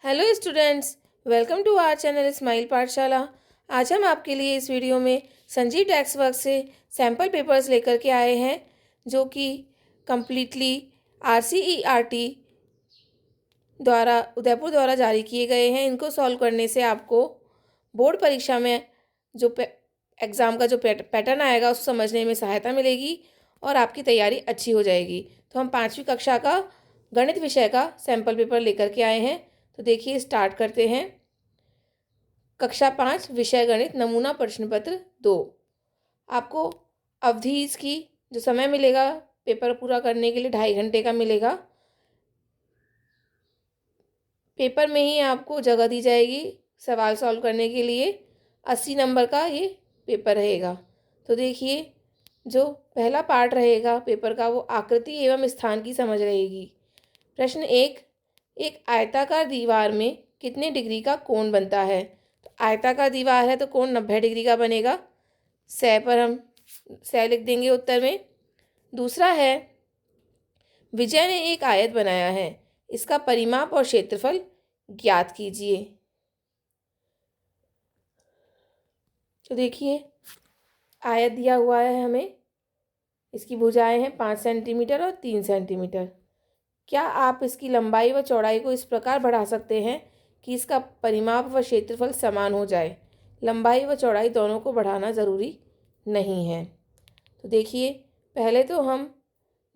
Hello students, welcome to our channel smile Pathshala. आज हम आपके लिए इस वीडियो में संजीव टेक्स्ट वर्क से सैम्पल पेपर्स लेकर के आए हैं जो कि कम्प्लीटली RCERT द्वारा उदयपुर द्वारा जारी किए गए हैं। इनको सॉल्व करने से आपको बोर्ड परीक्षा में जो एग्ज़ाम का जो पैटर्न आएगा उसको समझने में सहायता मिलेगी और आपकी तैयारी अच्छी हो जाएगी। तो हम 5वीं कक्षा का गणित विषय का सैम्पल पेपर लेकर के आए हैं। तो देखिए, स्टार्ट करते हैं। कक्षा 5 विषय गणित नमूना प्रश्न पत्र 2। आपको अवधि इसकी जो समय मिलेगा पेपर पूरा करने के लिए 2.5 घंटे का मिलेगा। पेपर में ही आपको जगह दी जाएगी सवाल सॉल्व करने के लिए। 80 नंबर का ये पेपर रहेगा। तो देखिए, जो पहला पार्ट रहेगा पेपर का वो आकृति एवं स्थान की समझ रहेगी। प्रश्न 1, एक आयताकार दीवार में कितने डिग्री का कोण बनता है? तो आयताकार दीवार है तो कोण 90 डिग्री का बनेगा। सै पर हम सै लिख देंगे उत्तर में। दूसरा है, विजय ने एक आयत बनाया है, इसका परिमाप और क्षेत्रफल ज्ञात कीजिए। तो देखिए, आयत दिया हुआ है हमें, इसकी भुजाएं हैं 5 सेंटीमीटर और 3 सेंटीमीटर। क्या आप इसकी लंबाई व चौड़ाई को इस प्रकार बढ़ा सकते हैं कि इसका परिमाप व क्षेत्रफल समान हो जाए? लंबाई व चौड़ाई दोनों को बढ़ाना ज़रूरी नहीं है। तो देखिए, पहले तो हम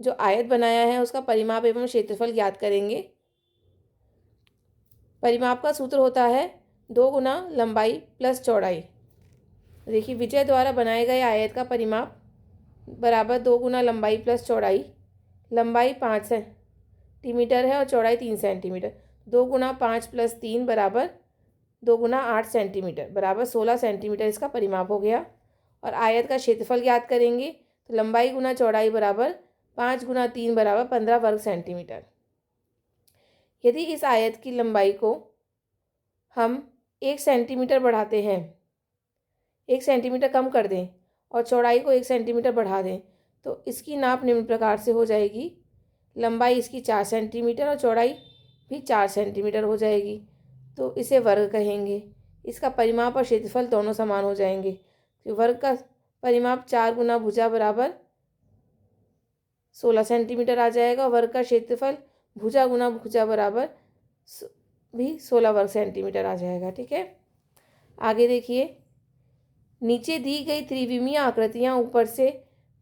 जो आयत बनाया है उसका परिमाप एवं क्षेत्रफल ज्ञात करेंगे। परिमाप का सूत्र होता है 2 गुना लंबाई प्लस चौड़ाई। देखिए, विजय द्वारा बनाए गए आयत का परिमाप बराबर 2 गुना लंबाई प्लस चौड़ाई। लंबाई 5 सेंटीमीटर है और चौड़ाई 3 सेंटीमीटर। 2 गुना 5 प्लस 3 बराबर 2 गुना 8 सेंटीमीटर बराबर 16 सेंटीमीटर इसका परिमाप हो गया। और आयत का क्षेत्रफल ज्ञात करेंगे तो लंबाई गुना चौड़ाई बराबर 5 गुना 3 बराबर 15 वर्ग सेंटीमीटर। यदि इस आयत की लंबाई को हम 1 सेंटीमीटर बढ़ाते हैं, 1 सेंटीमीटर कम कर दें और चौड़ाई को 1 सेंटीमीटर बढ़ा दें तो इसकी नाप निम्न प्रकार से हो जाएगी। लंबाई इसकी 4 सेंटीमीटर और चौड़ाई भी 4 सेंटीमीटर हो जाएगी, तो इसे वर्ग कहेंगे। इसका परिमाप और क्षेत्रफल दोनों समान हो जाएंगे। तो वर्ग का परिमाप 4 गुना भुजा बराबर 16 सेंटीमीटर आ जाएगा। वर्ग का क्षेत्रफल भुजा गुना भुजा बराबर भी 16 वर्ग सेंटीमीटर आ जाएगा। ठीक है, आगे देखिए, नीचे दी गई त्रिविमीय आकृतियाँ ऊपर से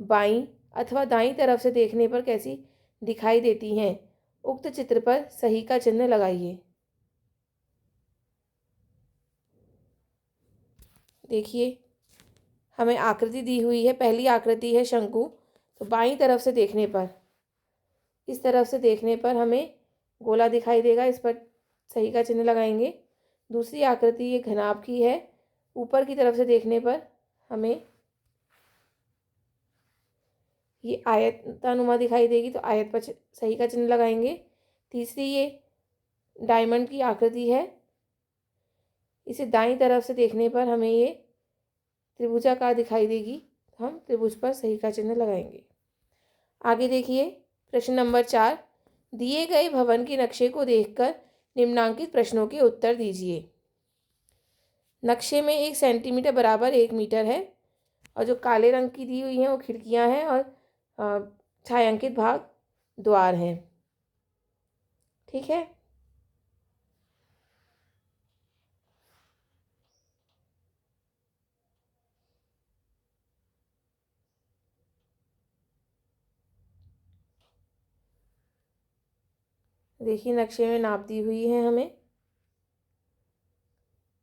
बाईं अथवा दाईं तरफ से देखने पर कैसी दिखाई देती हैं? उक्त चित्र पर सही का चिन्ह लगाइए। देखिए, हमें आकृति दी हुई है। पहली आकृति है शंकु, तो बाईं तरफ से देखने पर, इस तरफ से देखने पर हमें गोला दिखाई देगा, इस पर सही का चिन्ह लगाएंगे। दूसरी आकृति ये घनाभ की है, ऊपर की तरफ से देखने पर हमें ये आयतानुमा दिखाई देगी, तो आयत पर सही का चिन्ह लगाएंगे। तीसरी ये डायमंड की आकृति है, इसे दाईं तरफ से देखने पर हमें ये त्रिभुजाकार दिखाई देगी, हम त्रिभुज पर सही का चिन्ह लगाएंगे। आगे देखिए, प्रश्न नंबर 4, दिए गए भवन के नक्शे को देखकर निम्नांकित प्रश्नों के उत्तर दीजिए। नक्शे में 1 सेंटीमीटर बराबर 1 मीटर है और जो काले रंग की दी हुई हैं वो खिड़कियां हैं और छायांकित भाग द्वार हैं। ठीक है, देखिए नक्शे में नाप दी हुई है हमें।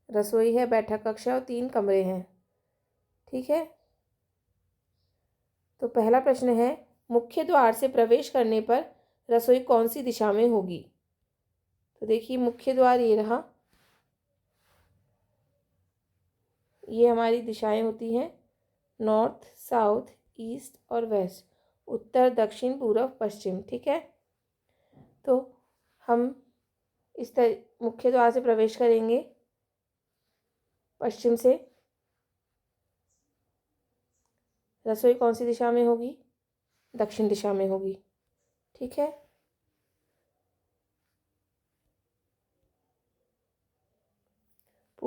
रसोई है, बैठक कक्ष है और 3 कमरे हैं। ठीक है, तो पहला प्रश्न है, मुख्य द्वार से प्रवेश करने पर रसोई कौन सी दिशा में होगी? तो देखिए, मुख्य द्वार ये रहा, ये हमारी दिशाएं होती हैं नॉर्थ, साउथ, ईस्ट और वेस्ट, उत्तर, दक्षिण, पूर्व, पश्चिम। ठीक है, तो हम इस तरह मुख्य द्वार से प्रवेश करेंगे पश्चिम से। रसोई कौन सी दिशा में होगी? दक्षिण दिशा में होगी। ठीक है,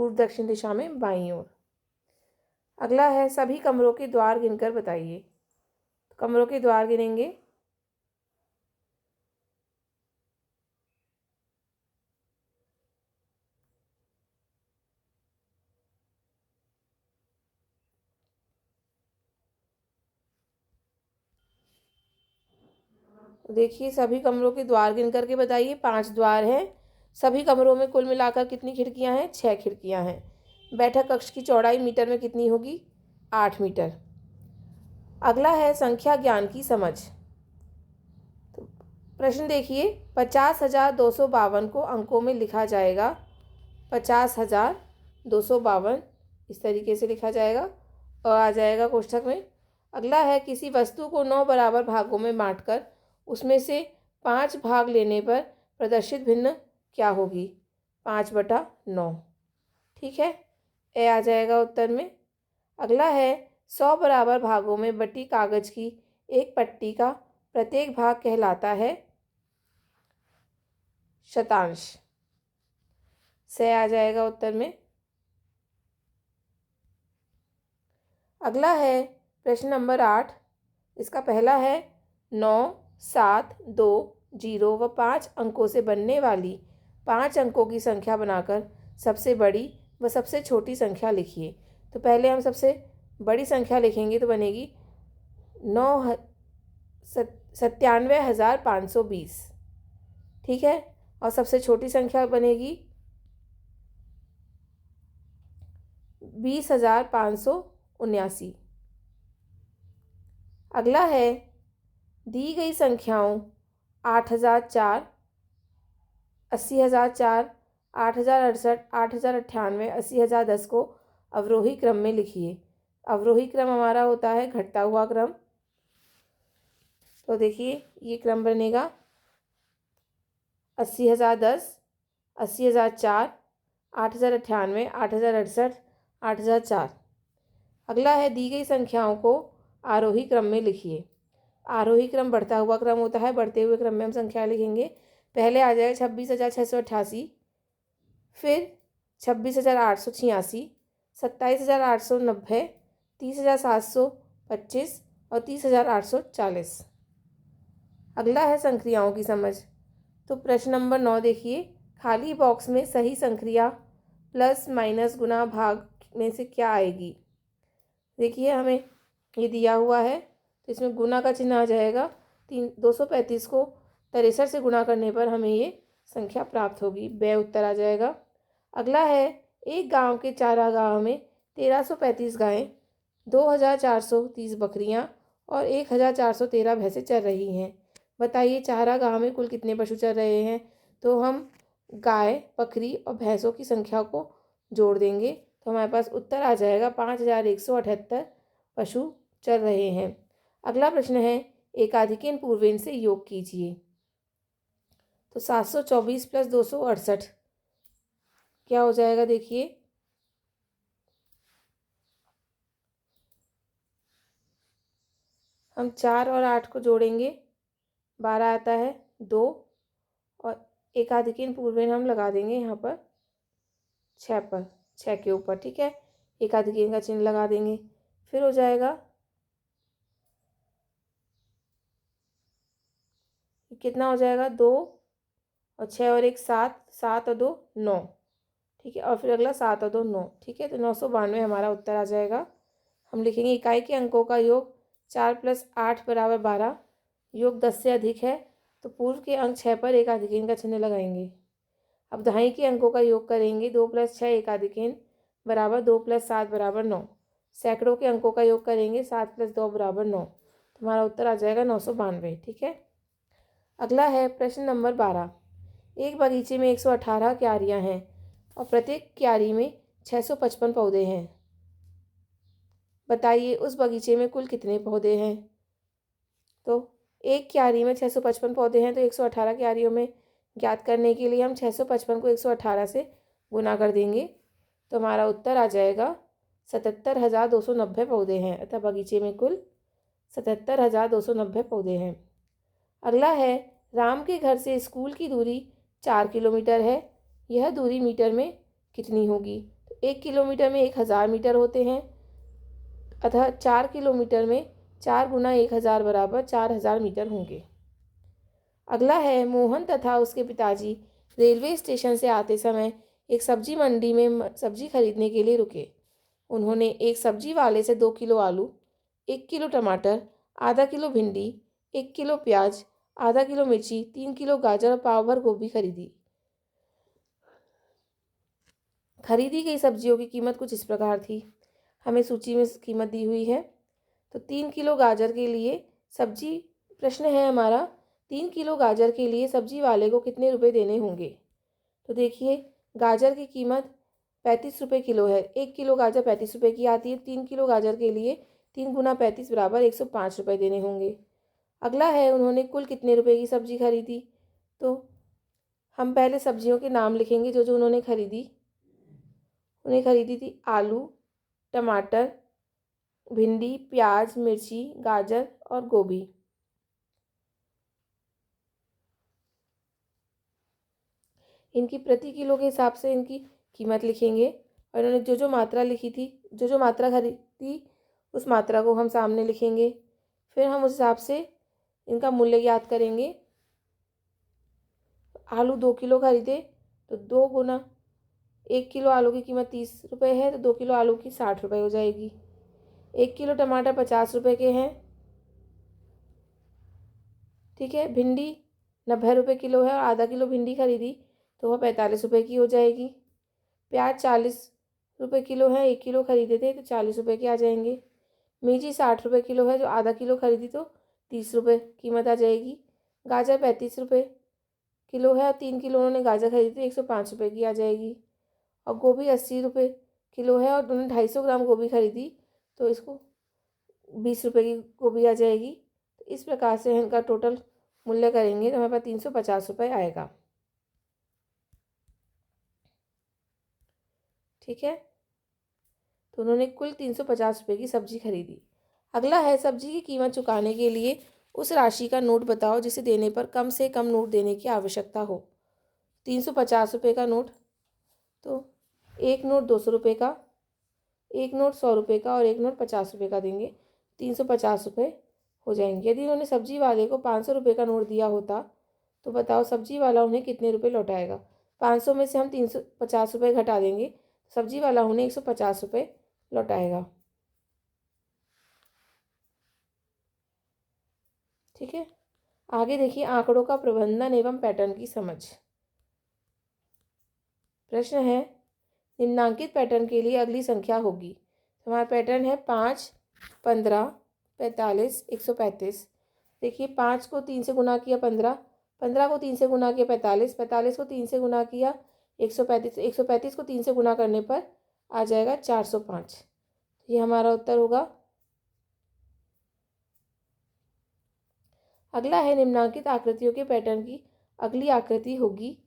पूर्व दक्षिण दिशा में बाईं ओर। अगला है सभी कमरों के द्वार गिनकर बताइए। कमरों के द्वार गिनेंगे। देखिए सभी कमरों के द्वार गिन करके बताइए। 5 द्वार हैं। सभी कमरों में कुल मिलाकर कितनी खिड़कियां हैं? 6 खिड़कियां हैं। बैठक कक्ष की चौड़ाई मीटर में कितनी होगी? 8 मीटर। अगला है संख्या ज्ञान की समझ। तो प्रश्न देखिए, 50,252 को अंकों में लिखा जाएगा। 50,252 इस तरीके से लिखा जाएगा और आ जाएगा कोष्ठक में। अगला है किसी वस्तु को 9 बराबर भागों में बांटकर उसमें से 5 भाग लेने पर प्रदर्शित भिन्न क्या होगी? 5/9। ठीक है, ए आ जाएगा उत्तर में। अगला है 100 बराबर भागों में बटी कागज की एक पट्टी का प्रत्येक भाग कहलाता है शतांश। से आ जाएगा उत्तर में। अगला है प्रश्न नंबर 8। इसका पहला है 9, 7, 2, 0 व 5 अंकों से बनने वाली 5 अंकों की संख्या बनाकर सबसे बड़ी व सबसे छोटी संख्या लिखिए। तो पहले हम सबसे बड़ी संख्या लिखेंगे तो बनेगी 97,520। ठीक है, और सबसे छोटी संख्या बनेगी 20,579। अगला है दी गई संख्याओं 8,004, 80,004, 8,068, 8,098, 80,010 को अवरोही क्रम में लिखिए। अवरोही क्रम हमारा होता है घटता हुआ क्रम। तो देखिए ये क्रम बनेगा 80,010, 80,004, 8,098, 8,068, 8,004। अगला है दी गई संख्याओं को आरोही क्रम में लिखिए। आरोही क्रम बढ़ता हुआ क्रम होता है। बढ़ते हुए क्रम में हम संख्या लिखेंगे। पहले आ जाएगा 26,688, फिर 26,886, 27,890, 30,725 और 30,840। अगला है संक्रियाओं की समझ। तो प्रश्न नंबर 9 देखिए, खाली बॉक्स में सही संक्रिया प्लस माइनस गुना भाग में से क्या आएगी? देखिए हमें ये दिया हुआ है तो इसमें गुना का चिन्ह आ जाएगा। 235 को 63 से गुना करने पर हमें ये संख्या प्राप्त होगी। ब उत्तर आ जाएगा। अगला है एक गांव के चारागाह में 1335 गायें, 2,430 बकरियां और 1,413 भैंसें चर रही हैं। बताइए चारागाह में कुल कितने पशु चर रहे हैं? तो हम गाय, बकरी और भैंसों की संख्या को जोड़ देंगे तो हमारे पास उत्तर आ जाएगा 5,178 पशु चल रहे हैं। अगला प्रश्न है एकाधिकेन पूर्वेन से योग कीजिए। तो 724 प्लस 268 क्या हो जाएगा? देखिए हम 4 और 8 को जोड़ेंगे, 12 आता है 2 और एकाधिकेन पूर्वेन हम लगा देंगे यहाँ पर 6 पर, 6 के ऊपर। ठीक है, एकाधिकेन का चिन्ह लगा देंगे। फिर हो जाएगा कितना हो जाएगा? 2 और 6 और 1 7, 7 और 2 9। ठीक है, और फिर अगला 7 और 2 9। ठीक है, तो 992 हमारा उत्तर आ जाएगा। हम लिखेंगे इकाई के अंकों का योग 4 + 8 = 12। योग 10 से अधिक है तो पूर्व के अंक 6 पर एकाधिकेन का चिन्ह लगाएंगे। अब दहाई के अंकों का योग करेंगे। 2 + 6 एकाधिकेन बराबर 2 + 7 = 9। सैकड़ों के अंकों का योग करेंगे। 7 + 2 = 9। तो हमारा उत्तर आ जाएगा 992। ठीक है, अगला है प्रश्न नंबर 12। एक बगीचे में 118 क्यारियां हैं और प्रत्येक क्यारी में 655 पौधे हैं। बताइए उस बगीचे में कुल कितने पौधे हैं? तो एक क्यारी में 655 पौधे हैं तो 118 क्यारियों में ज्ञात करने के लिए हम 655 को 118 से गुना कर देंगे तो हमारा उत्तर आ जाएगा 77,290 पौधे हैं। अतः बगीचे में कुल 77,290 पौधे हैं। अगला है राम के घर से स्कूल की दूरी 4 किलोमीटर है। यह दूरी मीटर में कितनी होगी? तो 1 किलोमीटर में 1000 मीटर होते हैं, अतः 4 किलोमीटर में 4 गुना 1000 बराबर 4000 मीटर होंगे। अगला है, मोहन तथा उसके पिताजी रेलवे स्टेशन से आते समय एक सब्जी मंडी में सब्जी खरीदने के लिए रुके। उन्होंने एक सब्जी वाले से 2 किलो आलू, 1 किलो टमाटर, आधा किलो भिंडी, 1 किलो प्याज, आधा किलो मिर्ची, 3 किलो गाजर और पाव भर गोभी खरीदी। खरीदी गई सब्जियों की कीमत कुछ इस प्रकार थी। हमें सूची में कीमत दी हुई है। तो 3 किलो गाजर के लिए सब्जी, प्रश्न है हमारा 3 किलो गाजर के लिए सब्जी वाले को कितने रुपए देने होंगे। तो देखिए, गाजर की कीमत 35 रुपये किलो है। 1 किलो गाजर 35 रुपये की आती है। 3 किलो गाजर के लिए 3 गुना 35 बराबर 105 रुपये देने होंगे। अगला है, उन्होंने कुल कितने रुपए की सब्जी खरीदी। तो हम पहले सब्जियों के नाम लिखेंगे जो जो उन्होंने खरीदी। उन्हें खरीदी थी आलू, टमाटर, भिंडी, प्याज, मिर्ची, गाजर और गोभी। इनकी प्रति किलो के हिसाब से इनकी कीमत लिखेंगे और इन्होंने जो जो मात्रा लिखी थी, जो जो मात्रा खरीदी, उस मात्रा को हम सामने लिखेंगे। फिर हम उस हिसाब से इनका मूल्य ज्ञात करेंगे। आलू 2 किलो खरीदे तो 2 गुना 1 किलो आलू की कीमत 30 रुपये है, तो 2 किलो आलू की 60 रुपये हो जाएगी। 1 किलो टमाटर 50 रुपये के हैं, ठीक है। भिंडी 90 रुपये किलो है और आधा किलो भिंडी खरीदी तो वह 45 रुपये की हो जाएगी। प्याज 40 रुपये किलो है, 1 किलो खरीदे थे तो 40 रुपये के आ जाएंगे। मिर्ची 60 रुपये किलो है, जो आधा किलो खरीदी तो 30 रुपये कीमत आ जाएगी। गाजर 35 रुपये किलो है और 3 किलो उन्होंने गाजर खरीदी तो 105 रुपये की आ जाएगी। और गोभी 80 रुपये किलो है और उन्होंने 250 ग्राम गोभी खरीदी तो इसको 20 रुपये की गोभी आ जाएगी। तो इस प्रकार से इनका टोटल मूल्य करेंगे तो हमारे पास 350 रुपये आएगा, ठीक है। तो उन्होंने कुल 350 रुपये की सब्जी खरीदी। अगला है, सब्जी की कीमत चुकाने के लिए उस राशि का नोट बताओ जिसे देने पर कम से कम नोट देने की आवश्यकता हो। 350 रुपये का नोट, तो एक नोट 200 रुपये का, एक नोट 100 रुपये का और एक नोट 50 रुपये का देंगे। 350 रुपये हो जाएंगे। यदि उन्होंने सब्जी वाले को 500 रुपये का नोट दिया होता तो बताओ सब्जी वाला उन्हें कितने रुपये लौटाएगा। 500 में से हम 350 रुपये घटा देंगे, सब्जी वाला उन्हें 150 रुपये लौटाएगा, ठीक है। आगे देखिए, आंकड़ों का प्रबंधन एवं पैटर्न की समझ। प्रश्न है, निम्नांकित पैटर्न के लिए अगली संख्या होगी। हमारा पैटर्न है 5, 15, 45, 135। देखिए, 5 को 3 से गुना किया 15, 15 को 3 से गुना किया 45, 45 को 3 से गुना किया 135, 135 को 3 से गुना करने पर आ जाएगा 405। ये हमारा उत्तर होगा। अगला है, निम्नांकित आकृतियों के पैटर्न की अगली आकृति होगी।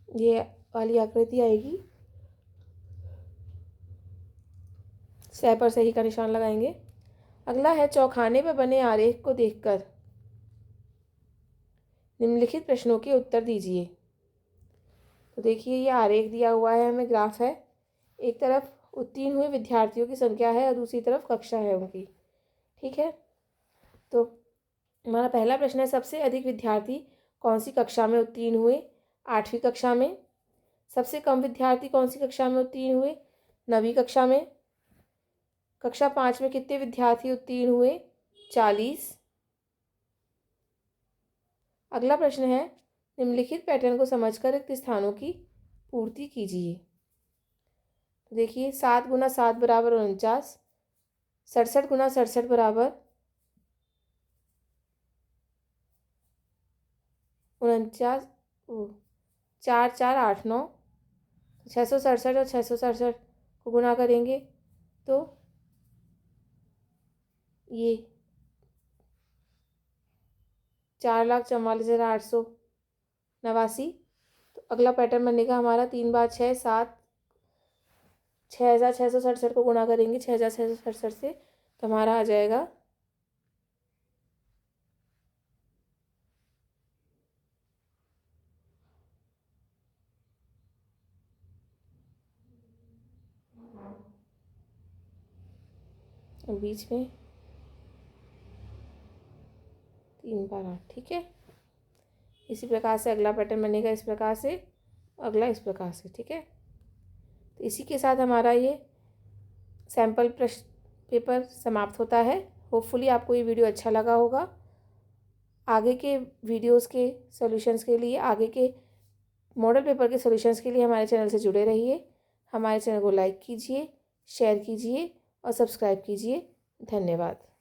ये वाली आकृति आएगी, सह पर सही का निशान लगाएंगे। अगला है, चौखाने पर बने आरेख को देखकर निम्नलिखित प्रश्नों के उत्तर दीजिए। तो देखिए, ये आरेख दिया हुआ है हमें, ग्राफ है। एक तरफ उत्तीर्ण हुए विद्यार्थियों की संख्या है और दूसरी तरफ कक्षा है उनकी, ठीक है। तो हमारा पहला प्रश्न है, सबसे अधिक विद्यार्थी कौन सी कक्षा में उत्तीर्ण हुए। 8वीं कक्षा में। सबसे कम विद्यार्थी कौन सी कक्षा में उत्तीर्ण हुए। 9वीं कक्षा में। कक्षा 5 में कितने विद्यार्थी उत्तीर्ण हुए। 40। अगला प्रश्न है, निम्नलिखित पैटर्न को समझकर रिक्त स्थानों की पूर्ति कीजिए। तो देखिए, 7 गुना 7 बराबर 49, 67 गुना 67 बराबर 49, 4 4 8 9, 667 और 667 को गुना करेंगे तो ये 4,44,889। तो अगला पैटर्न बनेगा हमारा 3 बार 6 7, 6,667 को गुना करेंगे 6,667 से, तो हमारा आ जाएगा और बीच में 3 बार 8, ठीक है। इसी प्रकार से अगला पैटर्न बनेगा, इस प्रकार से, अगला इस प्रकार से, ठीक है। तो इसी के साथ हमारा ये सैम्पल प्रश्न पेपर समाप्त होता है। होपफुली आपको ये वीडियो अच्छा लगा होगा। आगे के वीडियोस के सॉल्यूशंस के लिए, आगे के मॉडल पेपर के सॉल्यूशंस के लिए हमारे चैनल से जुड़े रहिए। हमारे चैनल को लाइक कीजिए, शेयर कीजिए और सब्सक्राइब कीजिए। धन्यवाद।